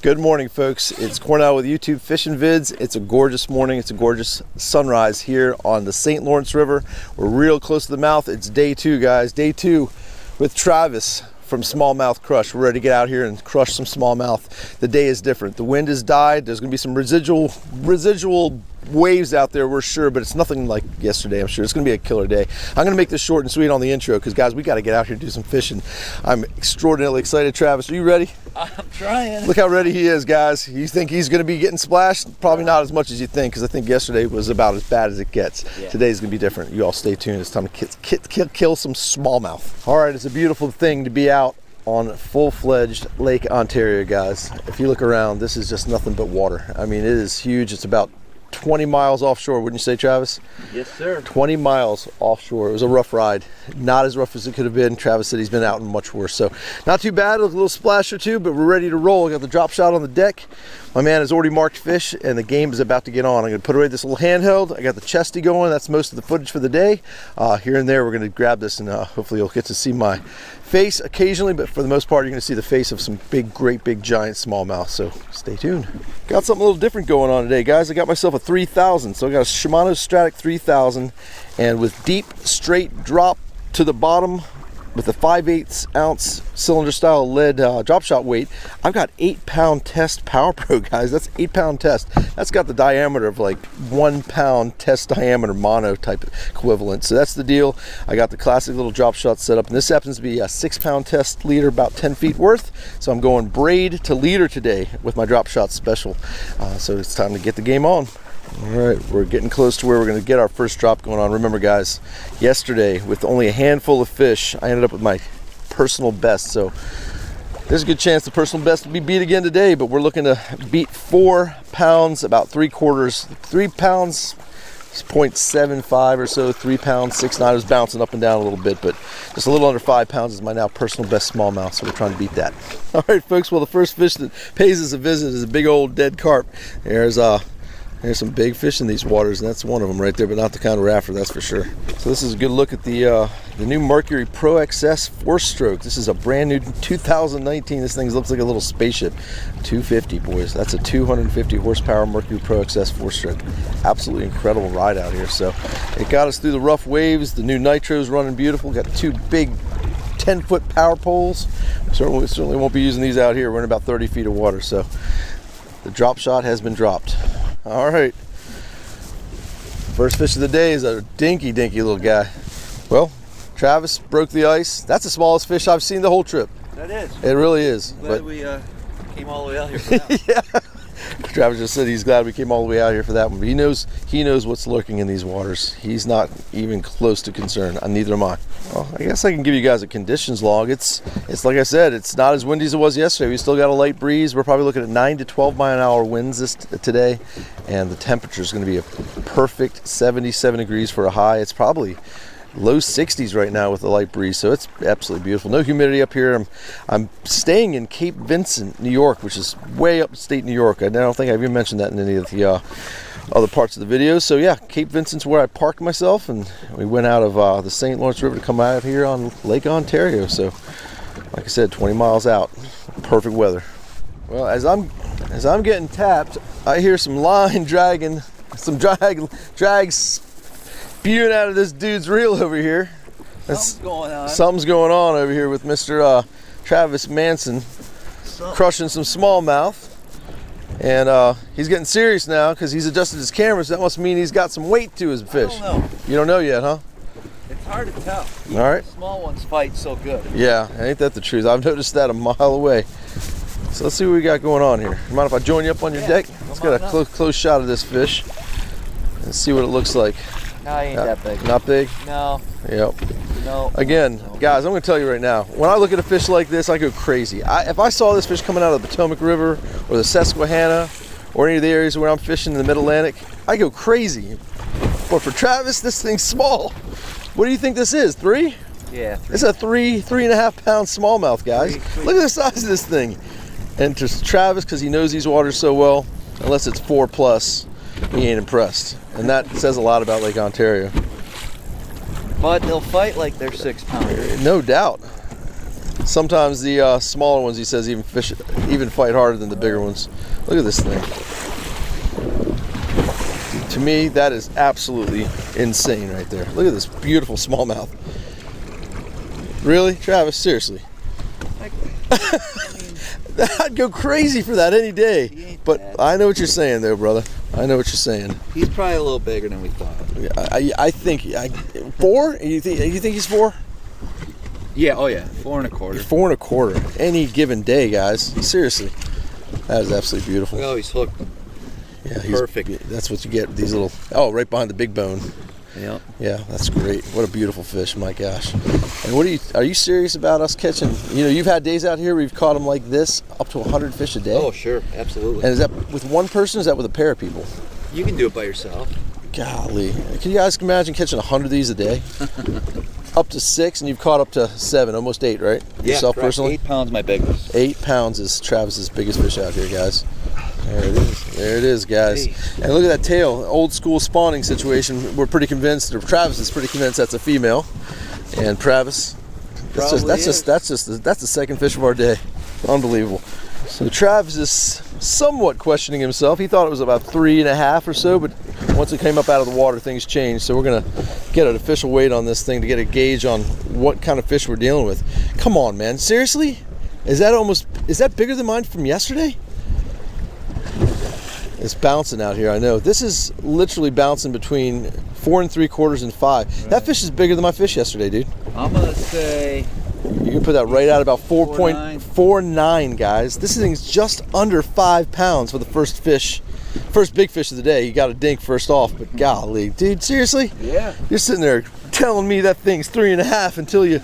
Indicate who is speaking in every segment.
Speaker 1: Good morning, folks. It's Cornell with YouTube Fishing Vids. It's a gorgeous morning. It's a gorgeous sunrise here on the St. Lawrence River. We're real close to the mouth. It's day 2, guys. Day 2 with Travis from SmallmouthCrush. We're ready to get out here and crush some smallmouth. The day is different. The wind has died. There's going to be some residual waves out there, we're sure, but it's nothing like yesterday. I'm sure it's going to be a killer day. I'm going to make this short and sweet on the intro because, guys, we got to get out here and do some fishing. I'm extraordinarily excited. Travis, are you ready?
Speaker 2: I'm trying.
Speaker 1: Look how ready he is, guys. You think he's going to be getting splashed? Probably not as much as you think, because I think yesterday was about as bad as it gets. Yeah. Today's going to be different. You all stay tuned. It's time to kill some smallmouth. All right, it's a beautiful thing to be out on full-fledged Lake Ontario, guys. If you look around, this is just nothing but water. I mean, it is huge. It's about 20 miles offshore, wouldn't you say, Travis?
Speaker 2: Yes, sir.
Speaker 1: 20 miles offshore. It was a rough ride. Not as rough as it could have been. Travis said he's been out in much worse. So not too bad. A little splash or two, but we're ready to roll. I got the drop shot on the deck. My man has already marked fish, and the game is about to get on. I'm going to put away this little handheld. I got the chesty going. That's most of the footage for the day. Here and there, we're going to grab this, and hopefully you'll get to see my face occasionally, but for the most part, you're going to see the face of some great big giant smallmouth. So stay tuned. Got something a little different going on today, guys. I got myself a 3000. So I got a Shimano Stratic 3000, and with deep straight drop to the bottom with a 5/8 ounce cylinder style lead drop shot weight, I've got 8-pound test Power Pro, guys. That's 8-pound test. That's got the diameter of like 1 pound test diameter mono type equivalent. So that's the deal. I got the classic little drop shot set up, and this happens to be a 6-pound test leader, about 10 feet worth. So I'm going braid to leader today with my drop shot special. So it's time to get the game on. All right, we're getting close to where we're going to get our first drop going on. Remember, guys, yesterday with only a handful of fish, I ended up with my personal best. So there's a good chance the personal best will be beat again today, but we're looking to beat 4 pounds, about 3/4, 3 pounds, 0.75 or so, 3 pounds, 6.9. I was bouncing up and down a little bit, but just a little under 5 pounds is my now personal best smallmouth, so we're trying to beat that. All right, folks, well, the first fish that pays us a visit is a big old dead carp. There's some big fish in these waters, and that's one of them right there, but not the kind we're after, that's for sure. So this is a good look at the new Mercury Pro XS 4-stroke. This is a brand new 2019. This thing looks like a little spaceship. 250, boys. That's a 250 horsepower Mercury Pro XS 4-stroke. Absolutely incredible ride out here. So it got us through the rough waves. The new Nitro's running beautiful. Got 2 big 10-foot power poles. Certainly won't be using these out here. We're in about 30 feet of water, so the drop shot has been dropped. All right, first fish of the day is a dinky little guy. Well, Travis broke the ice. That's the smallest fish I've seen the whole trip.
Speaker 2: That is.
Speaker 1: It really is.
Speaker 2: I'm glad we came all the way out here for that.
Speaker 1: Yeah. Travis just said he's glad we came all the way out here for that one. But he knows what's lurking in these waters. He's not even close to concerned. Neither am I. Well, I guess I can give you guys a conditions log. It's like I said, it's not as windy as it was yesterday. We still got a light breeze. We're probably looking at 9 to 12 mile an hour winds today, and the temperature is going to be a perfect 77 degrees for a high. It's probably low 60s right now with the light breeze, so it's absolutely beautiful. No humidity up here. I'm staying in Cape Vincent, New York, which is way upstate New York. I don't think I've even mentioned that in any of the other parts of the videos. So yeah, Cape Vincent's where I parked myself, and we went out of the St. Lawrence River to come out here on Lake Ontario. So like I said, 20 miles out, perfect weather. Well, as I'm getting tapped, I hear some line dragging, some drags spewing out of this dude's reel over here. Something's going on over here with Mr. Travis Manson crushing some smallmouth. And he's getting serious now because he's adjusted his camera, so that must mean he's got some weight to his fish.
Speaker 2: I don't know.
Speaker 1: You don't know yet, huh?
Speaker 2: It's hard to tell.
Speaker 1: All right.
Speaker 2: The small ones fight so good.
Speaker 1: Yeah, ain't that the truth? I've noticed that a mile away. So let's see what we got going on here. You mind if I join you up on your deck? Let's get a close shot of this fish and see what it looks like.
Speaker 2: No, he ain't that big.
Speaker 1: Not big?
Speaker 2: No.
Speaker 1: Yep.
Speaker 2: No.
Speaker 1: Again, guys, I'm going to tell you right now, when I look at a fish like this, I go crazy. If I saw this fish coming out of the Potomac River or the Susquehanna or any of the areas where I'm fishing in the Mid-Atlantic, I go crazy. But for Travis, this thing's small. What do you think this is, 3?
Speaker 2: Yeah. 3.
Speaker 1: It's a 3.5 pound smallmouth, guys. Look at the size of this thing. And to Travis, because he knows these waters so well, unless it's 4+, he ain't impressed. And that says a lot about Lake Ontario.
Speaker 2: But they'll fight like they're 6 pounders.
Speaker 1: No doubt. Sometimes the smaller ones, he says, even fight harder than the bigger ones. Look at this thing. To me, that is absolutely insane right there. Look at this beautiful smallmouth. Really, Travis? Seriously? I'd go crazy for that any day. But bad. I know what you're saying, though, brother. I know what you're saying.
Speaker 2: He's probably a little bigger than we thought.
Speaker 1: I think 4. You think he's 4?
Speaker 2: Yeah. Oh yeah. 4 1/4.
Speaker 1: 4 1/4. Any given day, guys. Seriously, that is absolutely beautiful.
Speaker 2: Oh, he's hooked.
Speaker 1: Yeah,
Speaker 2: perfect.
Speaker 1: That's what you get. These little. Oh, right behind the big bone.
Speaker 2: Yeah.
Speaker 1: Yeah, that's great. What a beautiful fish, my gosh. And are you serious about us catching? You know, you've had days out here where you've caught them like this, up to 100 fish a day.
Speaker 2: Oh, sure, absolutely.
Speaker 1: And is that with one person? Or is that with a pair of people?
Speaker 2: You can do it by yourself.
Speaker 1: Golly, can you guys imagine catching 100 of these a day? Up to 6, and you've caught up to 7, almost 8, right?
Speaker 2: Yeah,
Speaker 1: yourself
Speaker 2: correct.
Speaker 1: personally.
Speaker 2: 8 pounds, my biggest.
Speaker 1: 8 pounds is Travis's biggest fish out here, guys. There it is. There it is, guys. Hey. And look at that tail. Old school spawning situation. We're pretty convinced, or Travis is pretty convinced that's a female. And Travis, that's the second fish of our day. Unbelievable. So Travis is somewhat questioning himself. He thought it was about 3.5 or so, but once it came up out of the water, things changed. So we're gonna get an official weight on this thing to get a gauge on what kind of fish we're dealing with. Come on, man. Seriously? Is that bigger than mine from yesterday? It's bouncing out here, I know. This is literally bouncing between 4 3/4 and 5. Right. That fish is bigger than my fish yesterday, dude.
Speaker 2: I'm gonna say
Speaker 1: you can put that right out about 4.49, guys. This thing's just under 5 pounds for the first big fish of the day. You got a dink first off, but golly, dude, seriously?
Speaker 2: Yeah.
Speaker 1: You're sitting there telling me that thing's 3.5 until you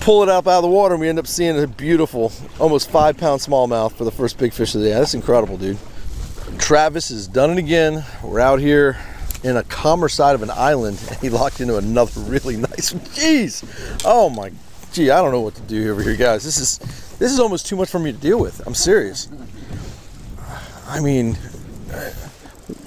Speaker 1: pull it up out of the water and we end up seeing a beautiful, almost 5 pound smallmouth for the first big fish of the day. That's incredible, dude. Travis has done it again. We're out here in a calmer side of an island, and he locked into another really nice one. Jeez, oh my, gee, I don't know what to do over here, guys. This is almost too much for me to deal with. I'm serious. I mean,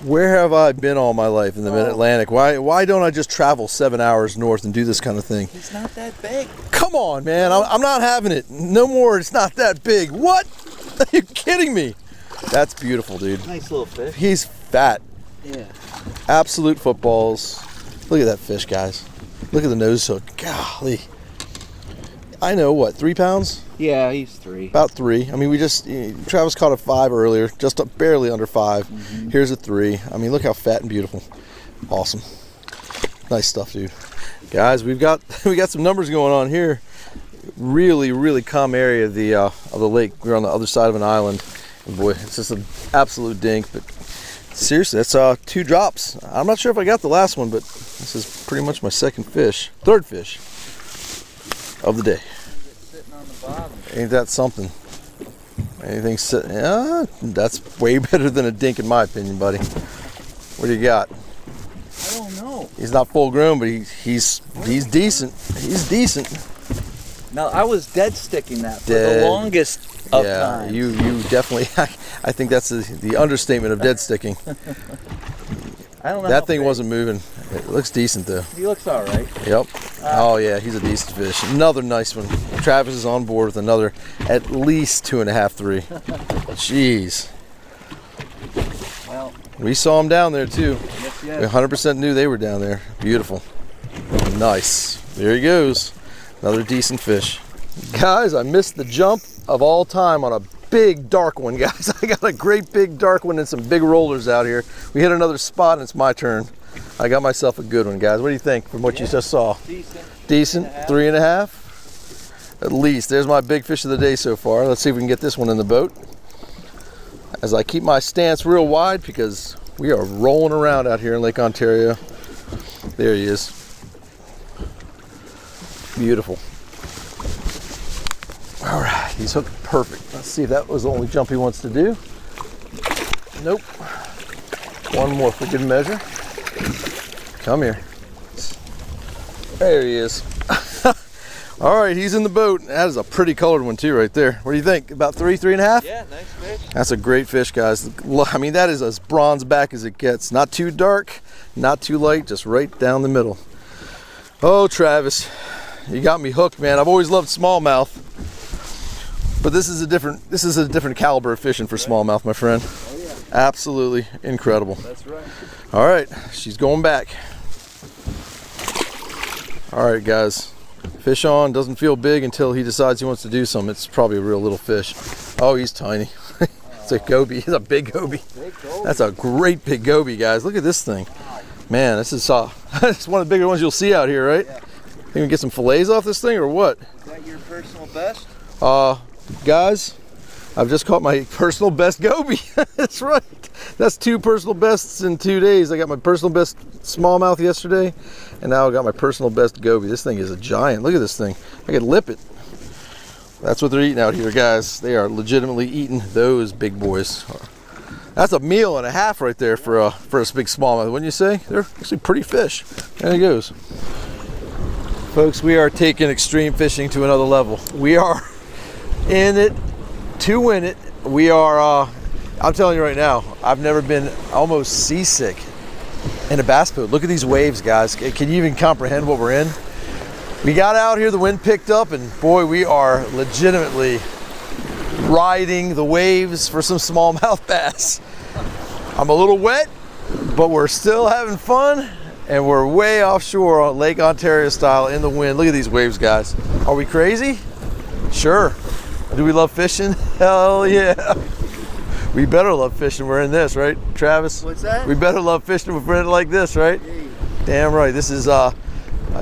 Speaker 1: where have I been all my life in the Mid-Atlantic? Why don't I just travel 7 hours north and do this kind of thing?
Speaker 2: It's not that big.
Speaker 1: Come on, man. I'm not having it. No more. It's not that big. What? Are you kidding me? That's beautiful, dude.
Speaker 2: Nice little fish.
Speaker 1: He's fat.
Speaker 2: Yeah.
Speaker 1: Absolute footballs. Look at that fish, guys. Look at the nose hook. Golly. I know, what, 3 pounds?
Speaker 2: Yeah, he's 3.
Speaker 1: About 3. I mean, Travis caught a 5 earlier, just barely under 5. Mm-hmm. Here's a 3. I mean, look how fat and beautiful. Awesome. Nice stuff, dude. Guys, we got some numbers going on here. Really, really calm area of the lake. We're on the other side of an island. And boy, it's just an absolute dink, but seriously, that's 2 drops. I'm not sure if I got the last one, but this is pretty much my third fish of the day.
Speaker 2: Sitting on the bottom.
Speaker 1: Ain't that something? Anything sitting? Yeah, that's way better than a dink in my opinion, buddy. What do you got?
Speaker 2: I don't know.
Speaker 1: He's not full grown, but he's decent. He's decent.
Speaker 2: No, I was dead sticking that for the longest of time.
Speaker 1: You definitely. I think that's the understatement of dead sticking.
Speaker 2: I don't know.
Speaker 1: That thing wasn't moving. It looks decent though.
Speaker 2: He looks all right.
Speaker 1: Yep. Oh yeah, he's a decent fish. Another nice one. Travis is on board with another at least 2.5, 3. Jeez.
Speaker 2: Well,
Speaker 1: we saw him down there too.
Speaker 2: Yes.
Speaker 1: We 100% knew they were down there. Beautiful. Nice. There he goes. Another decent fish. Guys, I missed the jump of all time on a big dark one, guys. I got a great big dark one and some big rollers out here. We hit another spot and it's my turn. I got myself a good one, guys. What do you think from what you just saw? Decent. 3.5? At least. There's my big fish of the day so far. Let's see if we can get this one in the boat. As I keep my stance real wide because we are rolling around out here in Lake Ontario. There he is. Beautiful. All right, he's hooked perfect. Let's see if that was the only jump he wants to do. Nope. One more for good measure. Come here. There he is. All right, he's in the boat. That is a pretty colored one too right there. What do you think? About 3.5?
Speaker 2: Yeah, nice fish.
Speaker 1: That's a great fish, guys. I mean, that is as bronze back as it gets. Not too dark, not too light, just right down the middle. Oh, Travis, you got me hooked, man. I've always loved smallmouth. But this is a different caliber of fishing for smallmouth, my friend.
Speaker 2: Oh yeah.
Speaker 1: Absolutely incredible.
Speaker 2: That's right.
Speaker 1: All right, she's going back. All right, guys. Fish on, doesn't feel big until he decides he wants to do something. It's probably a real little fish. Oh, he's tiny. It's a goby. He's a big goby. That's a great big goby, guys. Look at this thing. Man, this is it's one of the bigger ones you'll see out here, right?
Speaker 2: Yeah.
Speaker 1: Think we can get some fillets off this thing or what?
Speaker 2: Is that your personal best?
Speaker 1: Guys, I've just caught my personal best goby. That's right. That's 2 personal bests in 2 days. I got my personal best smallmouth yesterday, and now I got my personal best goby. This thing is a giant. Look at this thing. I could lip it. That's what they're eating out here, guys. They are legitimately eating those big boys. That's a meal and a half right there for a big smallmouth, wouldn't you say? They're actually pretty fish. There he goes. Folks, we are taking extreme fishing to another level. We are in it to win it. We are, I'm telling you right now, I've never been almost seasick in a bass boat. Look at these waves, guys. Can you even comprehend what we're in? We got out here, the wind picked up, and boy, we are legitimately riding the waves for some smallmouth bass. I'm a little wet, but we're still having fun, and we're way offshore on Lake Ontario style in the wind. Look at these waves, guys. Are we crazy? Sure. Do we love fishing? Hell yeah. We better love fishing. We're in this, right, Travis?
Speaker 2: What's that?
Speaker 1: We better love fishing if we're in it like this, right?
Speaker 2: Hey.
Speaker 1: Damn right. This is a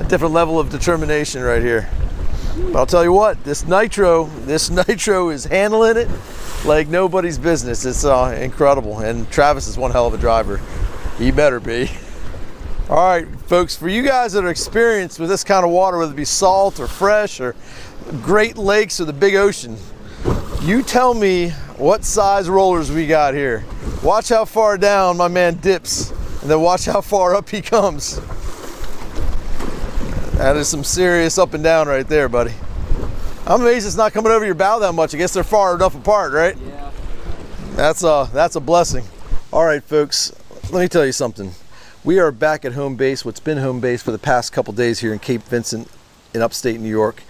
Speaker 1: different level of determination right here. But I'll tell you what, this Nitro is handling it like nobody's business. It's incredible, and Travis is one hell of a driver. He better be. All right, folks, for you guys that are experienced with this kind of water, whether it be salt or fresh or Great Lakes or the big ocean, you tell me what size rollers we got here. Watch how far down my man dips, and then watch how far up he comes. That is some serious up and down right there, buddy. I'm amazed it's not coming over your bow that much. I guess they're far enough apart, right?
Speaker 2: Yeah.
Speaker 1: That's a blessing. All right, folks, let me tell you something. We are back at home base, what's been home base for the past couple days here in Cape Vincent in upstate New York.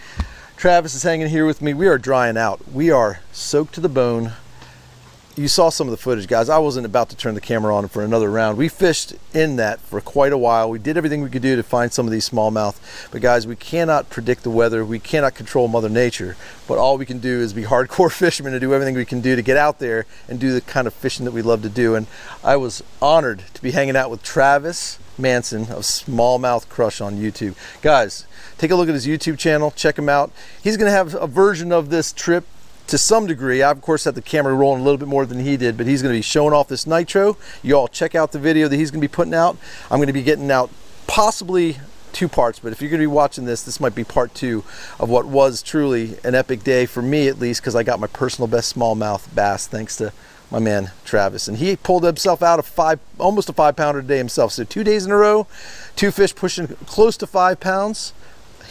Speaker 1: Travis is hanging here with me. We are drying out. We are soaked to the bone. You saw some of the footage, guys. I wasn't about to turn the camera on for another round. We fished in that for quite a while. We did everything we could do to find some of these smallmouth. But guys, we cannot predict the weather. We cannot control Mother Nature. But all we can do is be hardcore fishermen and do everything we can do to get out there and do the kind of fishing that we love to do. And I was honored to be hanging out with Travis Manson of SmallmouthCrush on YouTube. Guys, take a look at his YouTube channel. Check him out. He's going to have a version of this trip to some degree. I, of course, had the camera rolling a little bit more than he did, but he's going to be showing off this Nitro. You all check out the video that he's going to be putting out. I'm going to be getting out possibly 2 parts, but if you're going to be watching this might be part 2 of what was truly an epic day for me, at least, because I got my personal best smallmouth bass thanks to my man Travis, and he pulled himself out of almost a 5-pounder a day himself. So 2 days in a row, 2 fish pushing close to 5 pounds,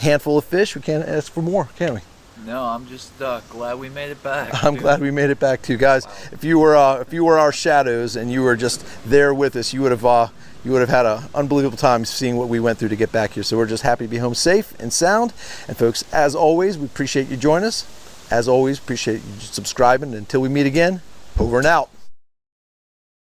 Speaker 1: handful of fish. We can't ask for more, can we?
Speaker 2: No, I'm just glad we made it back.
Speaker 1: I'm glad we made it back too, guys. Wow. If you were our shadows and you were just there with us, you would have had an unbelievable time seeing what we went through to get back here. So we're just happy to be home safe and sound. And folks, as always, we appreciate you joining us. As always, appreciate you subscribing. Until we meet again, over and out.